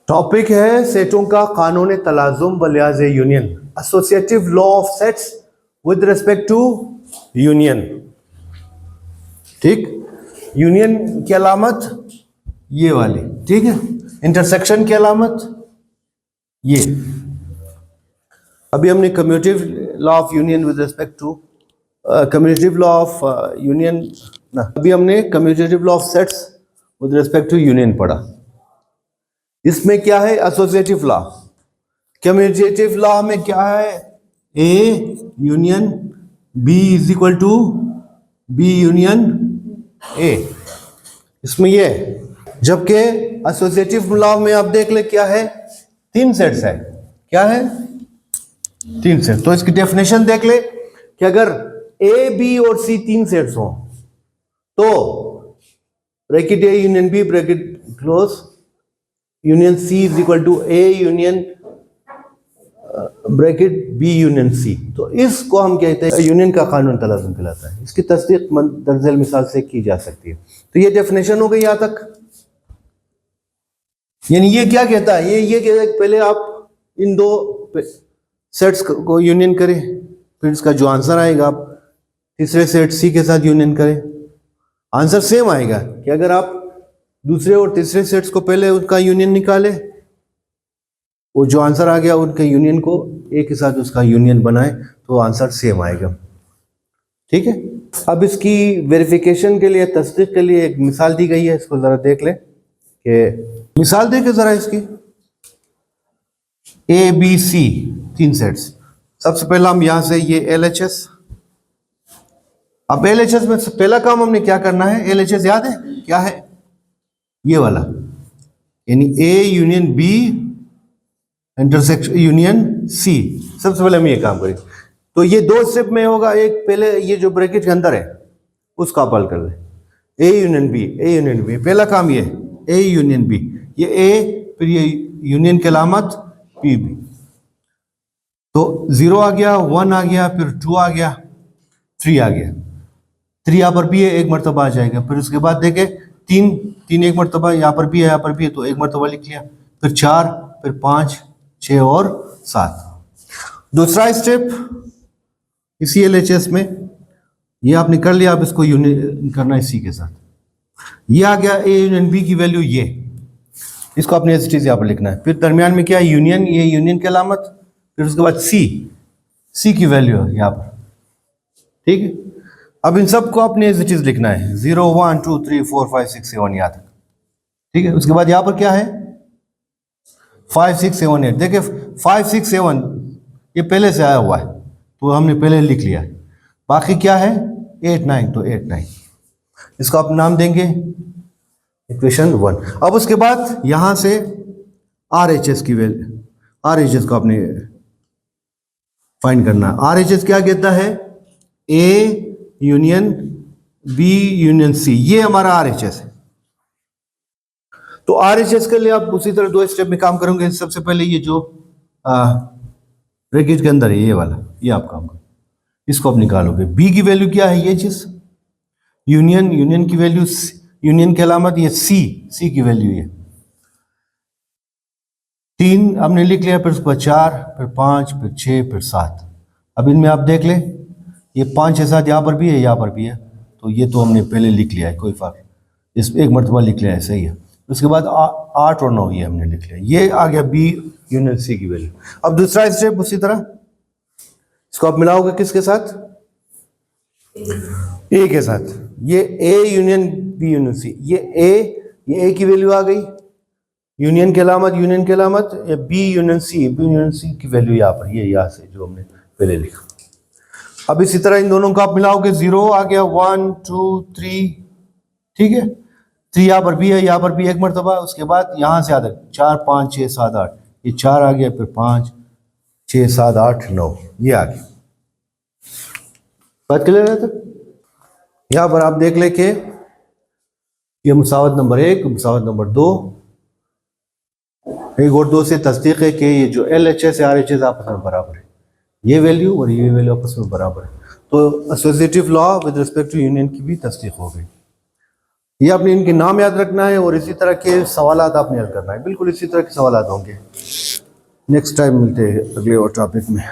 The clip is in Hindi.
टॉपिक है सेटों का कानून तलाजुम बलियाज union, associative law of sets with respect to union. ठीक, यूनियन की अलामत ये वाली, ठीक है, इंटरसेक्शन की अलामत ये। अभी हमने commutative law of union with respect to commutative law of union ना, अभी हमने commutative law of sets with respect to union पढ़ा। इसमें क्या है? Associative law. कम्यूटेटिव लॉ में क्या है? A union B is equal to B union A, इसमें ये है। जबकि एसोसिएटिव लॉ में आप देख ले क्या है? तीन सेट्स है। क्या है? तीन सेट। तो इसकी डेफिनेशन देख ले कि अगर ए बी और सी तीन सेट्स हो तो bracket A union B bracket close union C is equal to A union bracket B union C. तो इसको हम कहते हैं यूनियन का कानून तलाजुम कहलाता है। इसकी तस्दीक दर्जल मिसाल से की जा सकती है। तो ये डेफिनेशन हो गई यहां तक। यानी ये क्या कहता है? ये कहता है पहले आप इन दो सेट्स को यूनियन करें, फिर इसका जो आंसर आएगा आप तीसरे सेट सी के साथ यूनियन करें, आंसर सेम आएगा। कि अगर आप दूसरे और तीसरे सेट्स को पहले उनका यूनियन निकाले, वो जो आंसर आ गया उनके यूनियन को एक के साथ उसका यूनियन बनाए तो आंसर सेम आएगा। ठीक है। अब इसकी वेरिफिकेशन के लिए, तस्दीक के लिए एक मिसाल दी गई है, इसको जरा देख ले। कि मिसाल देखे जरा इसकी। ए बी सी तीन सेट्स। सबसे पहला हम यहां से ये LHS। अब LHS में पहला काम हमने क्या करना है? LHS याद है क्या है? ये वाला, यानी A union B intersection union C। सबसे पहले हम ये काम करेंगे। तो ये दो स्टेप में होगा। एक पहले ये जो ब्रैकेट के अंदर है उसका आप हल कर ले। A union B, A union B, पहला काम ये A यूनियन B, ये A, फिर ये यूनियन की अलामत PB। तो 0 आ गया, 1 आ गया, फिर 2 आ गया, 3 आ गया। 3 यहाँ पर भी है, एक मरतबा आ जाएगा। फिर उसके बाद देखे तीन एक मरतबा यहाँ पर भी है, यहाँ पर भी है, तो एक मरतबा लिख लिया। फिर 4, फिर 5, 6 और 7। दूसरा स्टेप इसी LHS में ये आपने कर लिया। अब इसको यूनियन करना है सी के साथ। ये आ गया A यूनियन B की वैल्यू ये, इसको अपने एस यहाँ पर लिखना है। फिर दरमियान में क्या है? यूनियन, ये यूनियन की अलामत। फिर उसके बाद सी की वैल्यू है यहाँ पर। ठीक है। अब इन सबको अपने एज इट इज लिखना है, 0 1 2 3 4 5 6 7 यहाँ तक। ठीक है। उसके बाद यहाँ पर क्या है? 5 6 7 8। देखिए 5 6 7 ये पहले से आया हुआ है तो हमने पहले लिख लिया। बाकी क्या है? 8 9, तो 8 9 इसको आप नाम देंगे इक्वेशन 1। अब उसके बाद यहां से RHS की वैल्यू, RHS को आपने फाइंड करना है। RHS क्या कहता है? A union B union C, ये हमारा RHS है। तो RHS के लिए आप उसी तरह दो स्टेप में काम करेंगे। सबसे पहले ये जो ब्रैकेट के अंदर है ये वाला, ये आप काम करो, इसको आप निकालोगे। B की वैल्यू क्या है? ये चीज यूनियन की वैल्यू, यूनियन की अलामत ये C की वैल्यू ये 3 हमने लिख लिया। फिर उसके बाद 4, फिर 5, फिर 6, फिर 7। अब इनमें आप देख ले, ये 5 6 7 यहाँ पर भी है, यहाँ पर भी है, तो ये तो हमने पहले लिख लिया है, कोई फर्क, इस एक मरतबा लिख लिया है, सही है। उसके बाद 8 और 9 ये हमने लिख लिया। ये आ गया B यूनियन C की वैल्यू। अब दूसरा स्टेप उसी तरह, इसको आप मिलाओगे किसके साथ? A के साथ। ये A union B union C, ये A की वैल्यू आ गई, यूनियन की अलामत या B यूनियन C की वैल्यू यहाँ पर, ये यहाँ से जो हमने पहले लिखा। अब इसी तरह इन दोनों को आप मिलाओगे, 0 आ गया, 1 2 3, ठीक है। 3 यहाँ पर भी है, यहाँ पर भी एक मरतबा। उसके बाद यहाँ से आता 4 5 6 7 8, ये 4 आ गया, फिर 5 6 7 8 9, ये आ गया। बात क्लियर है? तक यहाँ पर आप देख ले के ये मुसावत नंबर 1, मुसावत नंबर 2, 1 और 2 से तस्दीक है कि ये जो LHS है RHS आपस में बराबर है। ये वैल्यू और ये वैल्यू आपस में बराबर है। तो associative law with respect to union की भी तस्दीक हो गई। ये आपने इनके नाम याद रखना है और इसी तरह के सवालात आपने हल करना है, बिल्कुल इसी तरह के सवालात होंगे। नेक्स्ट टाइम मिलते हैं अगले और टॉपिक में।